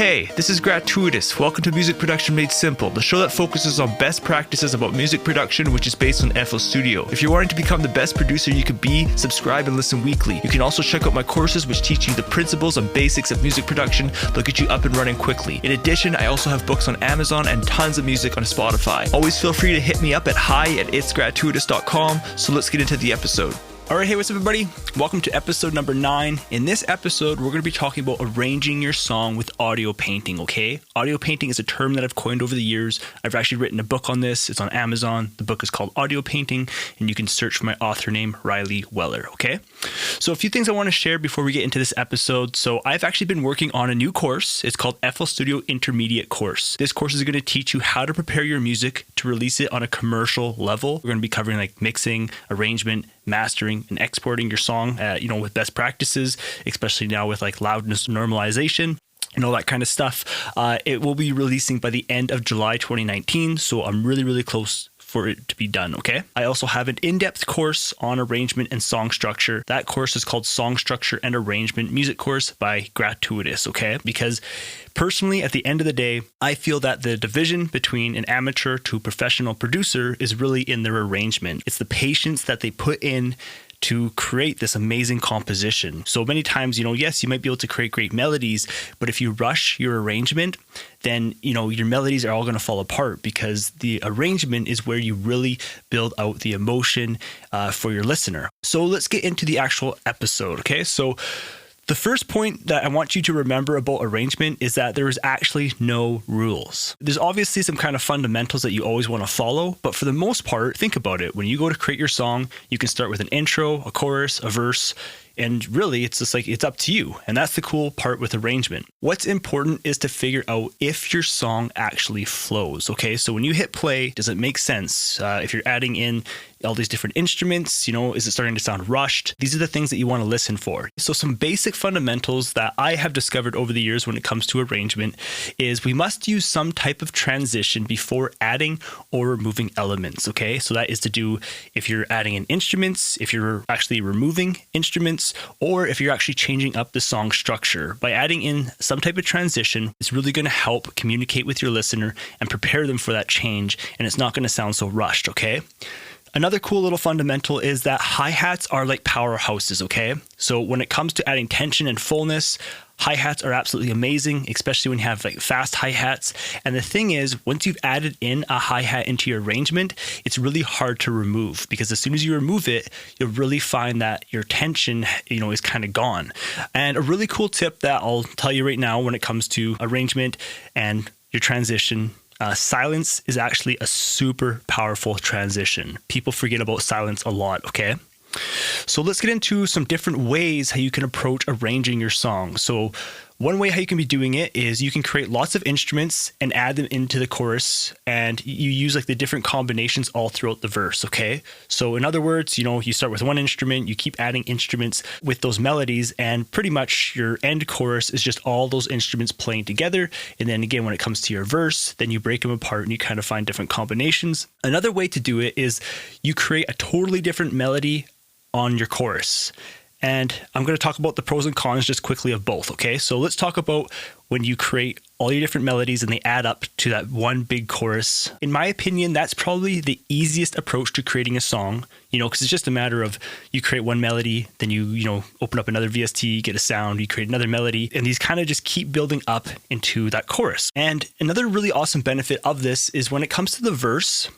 Hey, this is Gratuitous. Welcome to Music Production Made Simple, the show that focuses on best practices about music production, which is based on FL Studio. If you're wanting to become the best producer you could be, subscribe and listen weekly. You can also check out my courses, which teach you the principles and basics of music production. They'll get you up and running quickly. In addition, I also have books on Amazon and tons of music on Spotify. Always feel free to hit me up at hi@itsgratuitous.com. So let's get into the episode. Alright, hey, what's up everybody? Welcome to episode number 9. In this episode, we're going to be talking about arranging your song with audio painting, okay? Audio painting is a term that I've coined over the years. I've actually written a book on this. It's on Amazon. The book is called Audio Painting, and you can search for my author name, Riley Weller, okay? So a few things I want to share before we get into this episode. So I've actually been working on a new course. It's called FL Studio Intermediate Course. This course is going to teach you how to prepare your music to release it on a commercial level. We're going to be covering like mixing, arrangement, mastering, and exporting your song, with best practices, especially now with like loudness normalization and all that kind of stuff. It will be releasing by the end of July 2019, so I'm really close for it to be done, okay? I also have an in-depth course on arrangement and song structure. That course is called Song Structure and Arrangement Music Course by Gratuitous, okay? Because personally, at the end of the day, I feel that the division between an amateur to professional producer is really in their arrangement. It's the patience that they put in to create this amazing composition. So many times, yes, you might be able to create great melodies, but if you rush your arrangement, then, your melodies are all going to fall apart, because the arrangement is where you really build out the emotion for your listener. So let's get into the actual episode, okay? So the first point that I want you to remember about arrangement is that there is actually no rules. There's obviously some kind of fundamentals that you always want to follow, but for the most part, think about it. When you go to create your song, you can start with an intro, a chorus, a verse, and really it's just like, it's up to you. And that's the cool part with arrangement. What's important is to figure out if your song actually flows, okay? So when you hit play, does it make sense? If you're adding in all these different instruments, is it starting to sound rushed? These are the things that you want to listen for. So some basic fundamentals that I have discovered over the years when it comes to arrangement is we must use some type of transition before adding or removing elements, okay? So that is to do if you're adding in instruments, if you're actually removing instruments, or if you're actually changing up the song structure. By adding in some type of transition, it's really going to help communicate with your listener and prepare them for that change, and it's not going to sound so rushed, okay? Another cool little fundamental is that hi-hats are like powerhouses, okay? So when it comes to adding tension and fullness, hi-hats are absolutely amazing, especially when you have like fast hi-hats. And the thing is, once you've added in a hi-hat into your arrangement, it's really hard to remove, because as soon as you remove it, you'll really find that your tension, is kind of gone. And a really cool tip that I'll tell you right now when it comes to arrangement and your transition, silence is actually a super powerful transition. People forget about silence a lot, okay? So let's get into some different ways how you can approach arranging your song. So one way how you can be doing it is you can create lots of instruments and add them into the chorus, and you use like the different combinations all throughout the verse, okay? So in other words, you start with one instrument, you keep adding instruments with those melodies, and pretty much your end chorus is just all those instruments playing together. And then again, when it comes to your verse, then you break them apart and you kind of find different combinations. Another way to do it is you create a totally different melody on your chorus. And I'm going to talk about the pros and cons just quickly of both, okay? So let's talk about when you create all your different melodies and they add up to that one big chorus. In my opinion, that's probably the easiest approach to creating a song, because it's just a matter of you create one melody, then you open up another VST, get a sound, you create another melody, and these kind of just keep building up into that chorus. And another really awesome benefit of this is when it comes to the verse,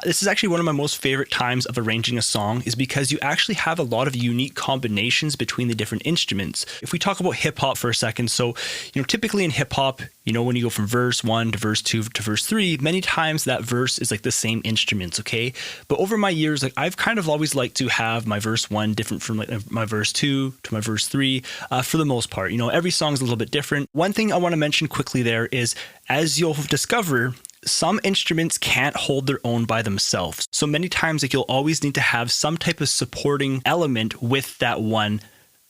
this is actually one of my most favorite times of arranging a song, is because you actually have a lot of unique combinations between the different instruments. If we talk about hip hop for a second, so, typically in hip hop, when you go from verse 1 to verse 2 to verse 3, many times that verse is like the same instruments, okay? But over my years, like I've kind of always liked to have my verse 1 different from like my verse 2 to my verse 3 for the most part. Every song is a little bit different. One thing I want to mention quickly there is, as you'll discover, some instruments can't hold their own by themselves. So many times, like, you'll always need to have some type of supporting element with that one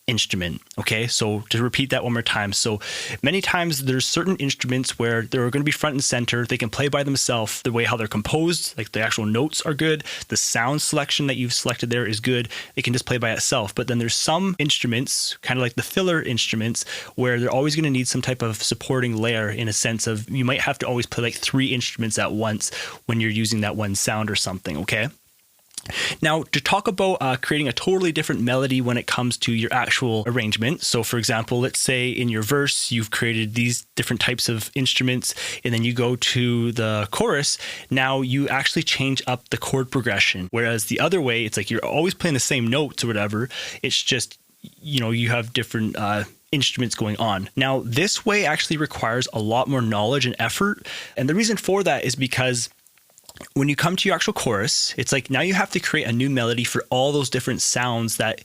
instrument. Okay, so to repeat that one more time. So many times there's certain instruments where they're going to be front and center. They can play by themselves. The way how they're composed, like the actual notes are good. The sound selection that you've selected there is good. It can just play by itself. But then there's some instruments, kind of like the filler instruments, where they're always going to need some type of supporting layer, in a sense of you might have to always play like 3 instruments at once when you're using that one sound or something. Okay. Now, to talk about creating a totally different melody when it comes to your actual arrangement. So, for example, let's say in your verse, you've created these different types of instruments, and then you go to the chorus. Now, you actually change up the chord progression. Whereas the other way, it's like you're always playing the same notes or whatever. It's just, you have different instruments going on. Now, this way actually requires a lot more knowledge and effort. And the reason for that is because when you come to your actual chorus, it's like now you have to create a new melody for all those different sounds that,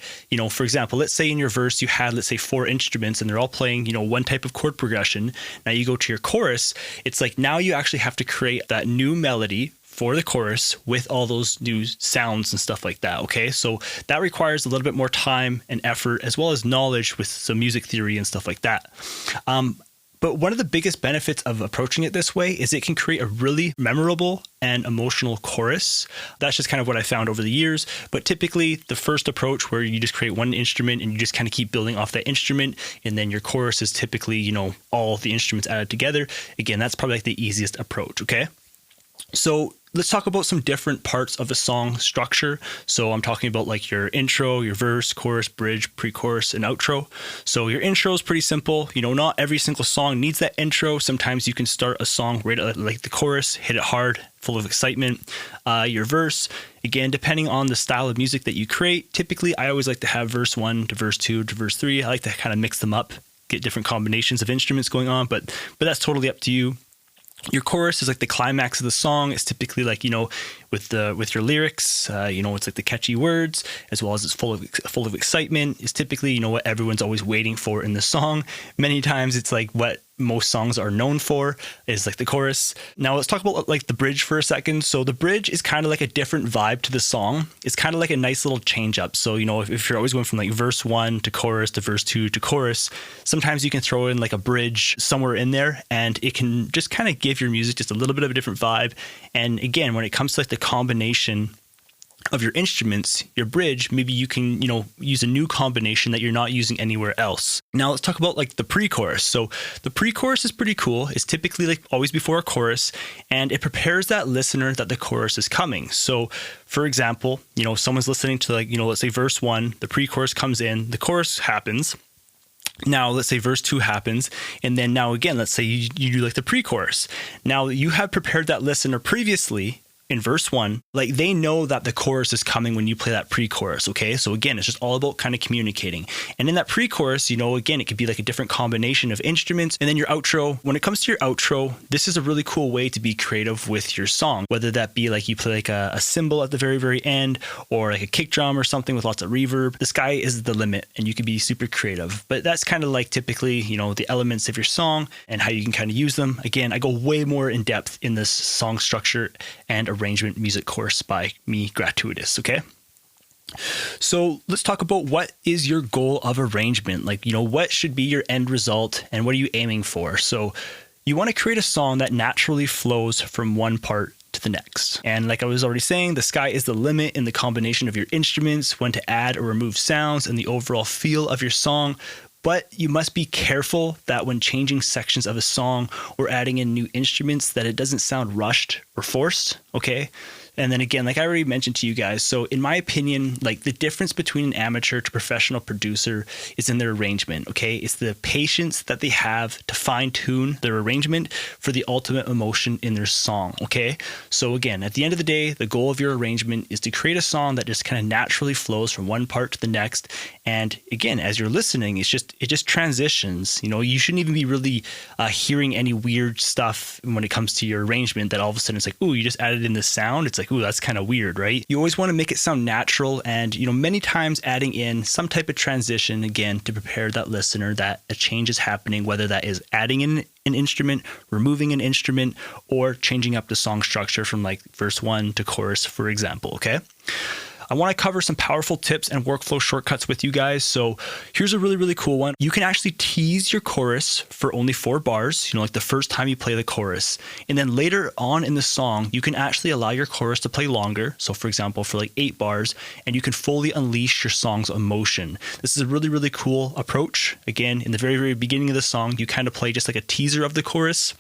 for example, let's say in your verse you had, let's say 4 instruments and they're all playing, one type of chord progression. Now you go to your chorus, it's like now you actually have to create that new melody for the chorus with all those new sounds and stuff like that. Okay, so that requires a little bit more time and effort, as well as knowledge with some music theory and stuff like that. But one of the biggest benefits of approaching it this way is it can create a really memorable and emotional chorus. That's just kind of what I found over the years. But typically the first approach, where you just create one instrument and you just kind of keep building off that instrument, and then your chorus is typically, all the instruments added together. Again, that's probably like the easiest approach. Okay. So let's talk about some different parts of a song structure. So I'm talking about like your intro, your verse, chorus, bridge, pre-chorus, and outro. So your intro is pretty simple. Not every single song needs that intro. Sometimes you can start a song right at like the chorus, hit it hard, full of excitement. Your verse, again, depending on the style of music that you create, typically I always like to have verse 1 to verse 2 to verse 3. I like to kind of mix them up, get different combinations of instruments going on, but that's totally up to you. Your chorus is like the climax of the song. It's typically like, with your lyrics, it's like the catchy words, as well as it's full of excitement. It's typically, what everyone's always waiting for in the song. Many times it's like what most songs are known for is like the chorus. Now let's talk about like the bridge for a second. So the bridge is kind of like a different vibe to the song. It's kind of like a nice little change up. So, if you're always going from like verse 1 to chorus to verse 2 to chorus, sometimes you can throw in like a bridge somewhere in there, and it can just kind of give your music just a little bit of a different vibe. And again, when it comes to like the combination of your instruments, your bridge, maybe you can, use a new combination that you're not using anywhere else. Now let's talk about like the pre-chorus. So the pre-chorus is pretty cool. It's typically like always before a chorus, and it prepares that listener that the chorus is coming. So for example, someone's listening to like, let's say verse 1, the pre-chorus comes in, the chorus happens. Now, let's say verse 2 happens, and then now again, let's say you do like the pre-chorus. Now you have prepared that listener previously in verse 1, like they know that the chorus is coming when you play that pre-chorus. Okay, so again, it's just all about kind of communicating. And in that pre-chorus, again, it could be like a different combination of instruments. And then your outro, when it comes to your outro, this is a really cool way to be creative with your song, whether that be like you play like a cymbal at the very, very end, or like a kick drum or something with lots of reverb. The sky is the limit, and you can be super creative. But that's kind of like typically, the elements of your song and how you can kind of use them. Again, I go way more in depth in this song structure and arrangement music course by me, Gratuitous. Okay, so let's talk about what is your goal of arrangement. Like, what should be your end result, and what are you aiming for? So you want to create a song that naturally flows from one part to the next. And like I was already saying, the sky is the limit in the combination of your instruments, when to add or remove sounds, and the overall feel of your song. But you must be careful that when changing sections of a song or adding in new instruments, that it doesn't sound rushed or forced, okay? And then again, like I already mentioned to you guys, so in my opinion, like the difference between an amateur to professional producer is in their arrangement, okay? It's the patience that they have to fine tune their arrangement for the ultimate emotion in their song, okay? So again, at the end of the day, the goal of your arrangement is to create a song that just kind of naturally flows from one part to the next. And again, as you're listening, it just transitions. You shouldn't even be really hearing any weird stuff when it comes to your arrangement that all of a sudden it's like, ooh, you just added in this sound. It's like, ooh, that's kind of weird, right? You always want to make it sound natural, and many times adding in some type of transition, again, to prepare that listener that a change is happening, whether that is adding in an instrument, removing an instrument, or changing up the song structure from like verse 1 to chorus, for example. Okay. I want to cover some powerful tips and workflow shortcuts with you guys. So here's a really, really cool one. You can actually tease your chorus for only 4 bars, like the first time you play the chorus. And then later on in the song, you can actually allow your chorus to play longer. So for example, for like 8 bars, and you can fully unleash your song's emotion. This is a really, really cool approach. Again, in the very, very beginning of the song, you kind of play just like a teaser of the chorus.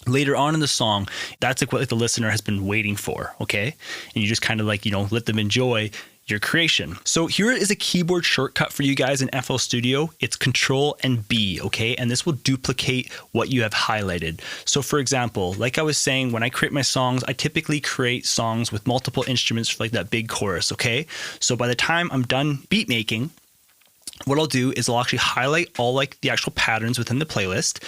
Later on in the song, that's like what the listener has been waiting for, okay? And you just kind of like, let them enjoy your creation. So here is a keyboard shortcut for you guys in FL Studio. It's Control and B, okay? And this will duplicate what you have highlighted. So for example, like I was saying, when I create my songs, I typically create songs with multiple instruments for like that big chorus, okay? So by the time I'm done beat making, what I'll do is I'll actually highlight all like the actual patterns within the playlist.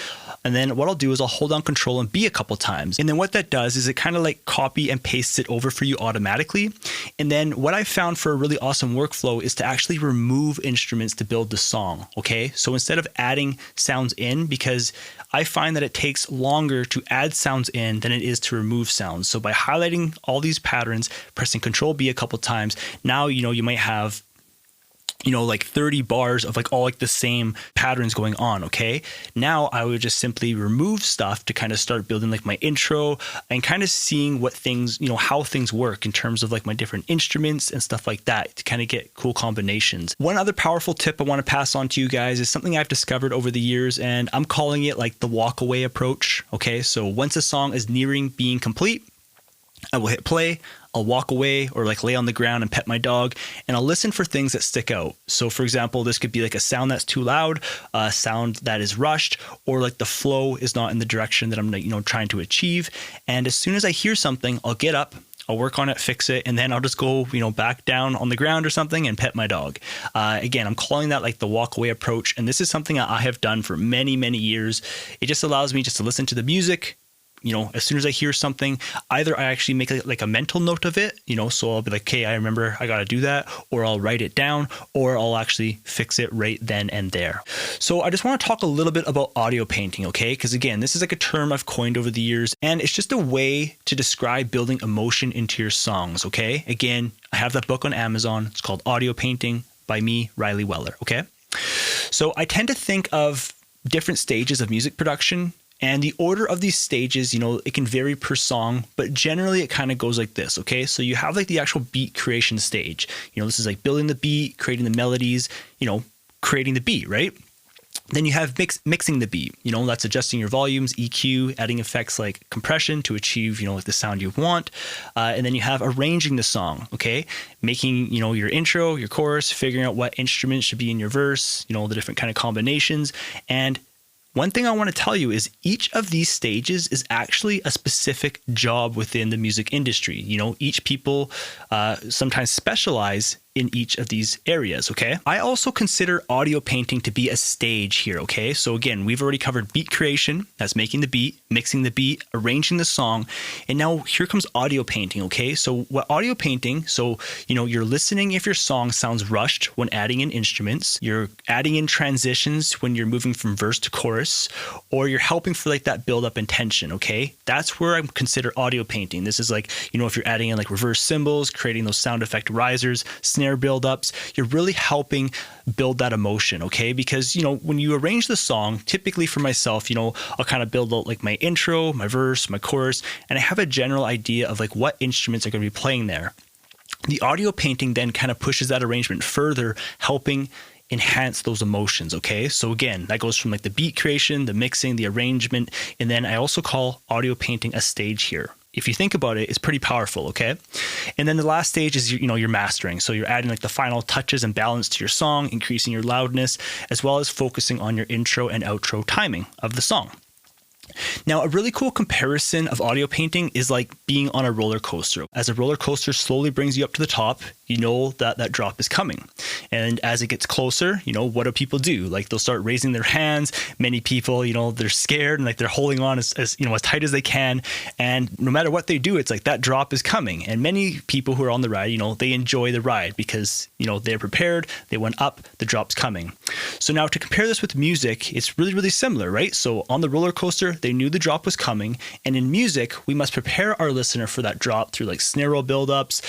And then what I'll do is I'll hold down Control and B a couple times. And then what that does is it kind of like copy and pastes it over for you automatically. And then what I found for a really awesome workflow is to actually remove instruments to build the song. Okay. So instead of adding sounds in, because I find that it takes longer to add sounds in than it is to remove sounds. So by highlighting all these patterns, pressing Control B a couple times, now, you might have like 30 bars of like all like the same patterns going on. Okay. Now I would just simply remove stuff to kind of start building like my intro and kind of seeing what things, how things work in terms of like my different instruments and stuff like that to kind of get cool combinations. One other powerful tip I want to pass on to you guys is something I've discovered over the years, and I'm calling it like the walk away approach. Okay. So once a song is nearing being complete, I will hit play, I'll walk away or like lay on the ground and pet my dog, and I'll listen for things that stick out. So for example, this could be like a sound that's too loud, a sound that is rushed, or like the flow is not in the direction that I'm trying to achieve. And as soon as I hear something, I'll get up, I'll work on it, fix it, and then I'll just go, back down on the ground or something and pet my dog. Again, I'm calling that like the walk away approach. And this is something that I have done for many, many years. It just allows me just to listen to the music. As soon as I hear something, either I actually make like a mental note of it, so I'll be like, okay, I remember I got to do that, or I'll write it down, or I'll actually fix it right then and there. So I just want to talk a little bit about audio painting, okay? Because again, this is like a term I've coined over the years, and it's just a way to describe building emotion into your songs, okay? Again, I have that book on Amazon. It's called Audio Painting by me, Riley Weller, okay? So I tend to think of different stages of music production. And the order of these stages, it can vary per song, but generally it kind of goes like this, okay? So you have like the actual beat creation stage. This is like building the beat, creating the melodies, creating the beat, right? Then you have mixing the beat, that's adjusting your volumes, EQ, adding effects like compression to achieve, like the sound you want. And then you have arranging the song, okay? Making, your intro, your chorus, figuring out what instruments should be in your verse, the different kind of combinations. And one thing I want to tell you is each of these stages is actually a specific job within the music industry. Each people sometimes specialize in each of these areas, okay? I also consider audio painting to be a stage here, okay? So again, we've already covered beat creation, that's making the beat, mixing the beat, arranging the song, and now here comes audio painting, okay? So what audio painting, you're listening if your song sounds rushed when adding in instruments, you're adding in transitions when you're moving from verse to chorus, or you're helping for like that build up in tension, okay? That's where I consider audio painting. This is like, if you're adding in like reverse cymbals, creating those sound effect risers, snare buildups, you're really helping build that emotion, okay? Because, when you arrange the song, typically for myself, I'll kind of build out like my intro, my verse, my chorus, and I have a general idea of like what instruments are going to be playing there. The audio painting then kind of pushes that arrangement further, helping enhance those emotions, okay? So again, that goes from like the beat creation, the mixing, the arrangement, and then I also call audio painting a stage here. If you think about it, it's pretty powerful, okay? And then the last stage is, your mastering. So you're adding like the final touches and balance to your song, increasing your loudness, as well as focusing on your intro and outro timing of the song. Now, a really cool comparison of audio painting is like being on a roller coaster. As a roller coaster slowly brings you up to the top, you know that that drop is coming. And as it gets closer, what do people do? Like they'll start raising their hands. Many people, they're scared and like they're holding on as tight as they can. And no matter what they do, it's like that drop is coming. And many people who are on the ride, they enjoy the ride because, they're prepared, they went up, the drop's coming. So now to compare this with music, it's really, really similar, right? So on the roller coaster, they knew the drop was coming. And in music, we must prepare our listener for that drop through like snare roll buildups,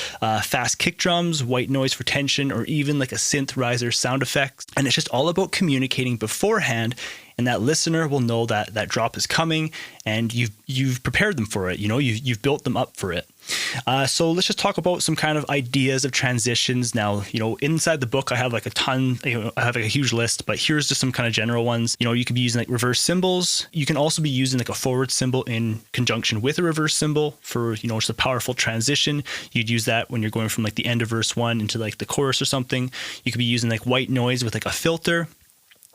fast kick drums, white noise for tension, or even like a synth riser sound effect. And it's just all about communicating beforehand, and that listener will know that that drop is coming, and you've prepared them for it. You've built them up for it. So let's just talk about some kind of ideas of transitions. Now, inside the book, I have like a ton, I have like a huge list, but here's just some kind of general ones. You could be using like reverse cymbals. You can also be using like a forward cymbal in conjunction with a reverse cymbal for, just a powerful transition. You'd use that when you're going from like the end of verse 1 into like the chorus or something. You could be using like white noise with like a filter.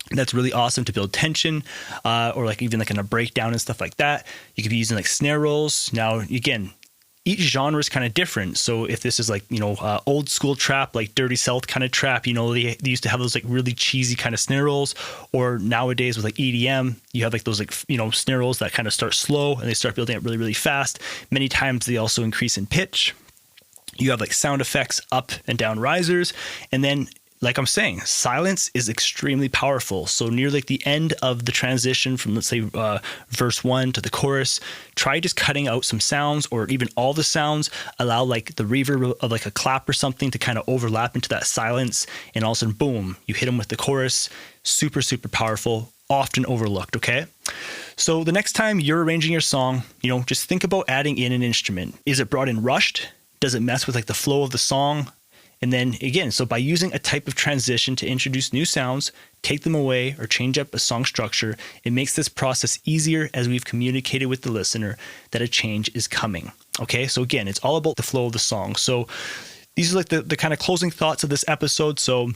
That's really awesome to build tension, or like even like in a breakdown and stuff like that. You could be using like snare rolls. Now, again, each genre is kind of different. So if this is like, old school trap, like Dirty South kind of trap, they used to have those like really cheesy kind of snare rolls. Or nowadays with like EDM, you have like those like, snare rolls that kind of start slow and they start building up really, really fast. Many times they also increase in pitch. You have like sound effects, up and down risers. And then, like I'm saying, silence is extremely powerful. So near like the end of the transition from, let's say, verse 1 to the chorus, try just cutting out some sounds or even all the sounds. Allow like the reverb of like a clap or something to kind of overlap into that silence. And all of a sudden, boom, you hit them with the chorus. Super, super powerful, often overlooked, okay? So the next time you're arranging your song, just think about adding in an instrument. Is it brought in rushed? Does it mess with like the flow of the song? And then again, so by using a type of transition to introduce new sounds, take them away, or change up a song structure, it makes this process easier as we've communicated with the listener that a change is coming. Okay, so again, it's all about the flow of the song. So these are like the kind of closing thoughts of this episode. So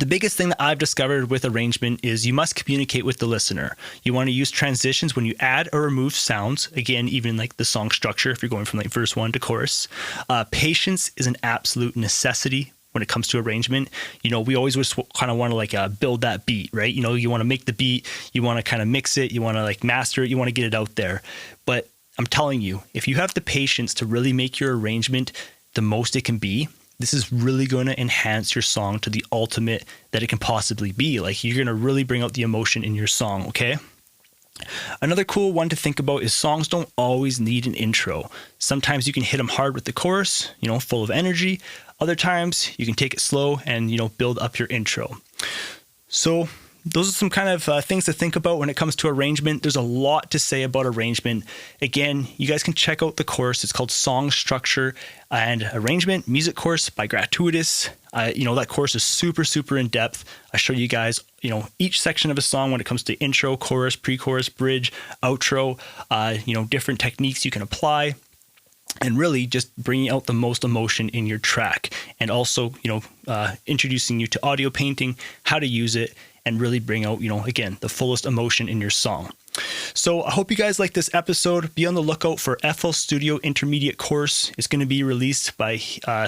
the biggest thing that I've discovered with arrangement is you must communicate with the listener. You want to use transitions when you add or remove sounds. Again, even like the song structure, if you're going from like verse 1 to chorus. Patience is an absolute necessity when it comes to arrangement. We always just kind of want to like build that beat, right? You want to make the beat, you want to kind of mix it, you want to like master it, you want to get it out there. But I'm telling you, if you have the patience to really make your arrangement the most it can be, this is really going to enhance your song to the ultimate that it can possibly be. Like, you're going to really bring out the emotion in your song, okay? Another cool one to think about is songs don't always need an intro. Sometimes you can hit them hard with the chorus, full of energy. Other times you can take it slow and, build up your intro. So those are some kind of things to think about when it comes to arrangement. There's a lot to say about arrangement. Again, you guys can check out the course. It's called Song Structure and Arrangement Music Course by Gratuitous. That course is super, super in depth. I show you guys, each section of a song when it comes to intro, chorus, pre-chorus, bridge, outro, different techniques you can apply. And really just bringing out the most emotion in your track. And also, introducing you to audio painting, how to use it, and really bring out, again, the fullest emotion in your song. So I hope you guys like this episode. Be on the lookout for FL Studio Intermediate course. It's going to be released by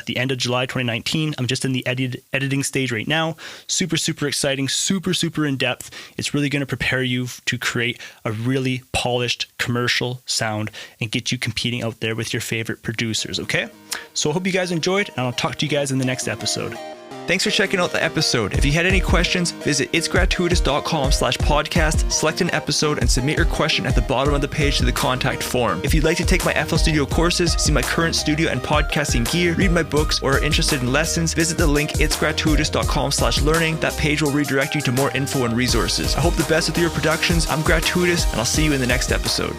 the end of July 2019. I'm just in the editing stage right now. Super, super exciting, super, super in depth. It's really going to prepare you to create a really polished commercial sound and get you competing out there with your favorite producers, okay? So I hope you guys enjoyed, and I'll talk to you guys in the next episode. Thanks for checking out the episode. If you had any questions, visit itsgratuitous.com/podcast, select an episode, and submit your question at the bottom of the page to the contact form. If you'd like to take my FL Studio courses, see my current studio and podcasting gear, read my books, or are interested in lessons, visit the link itsgratuitous.com/learning. That page will redirect you to more info and resources. I hope the best with your productions. I'm Gratuitous, and I'll see you in the next episode.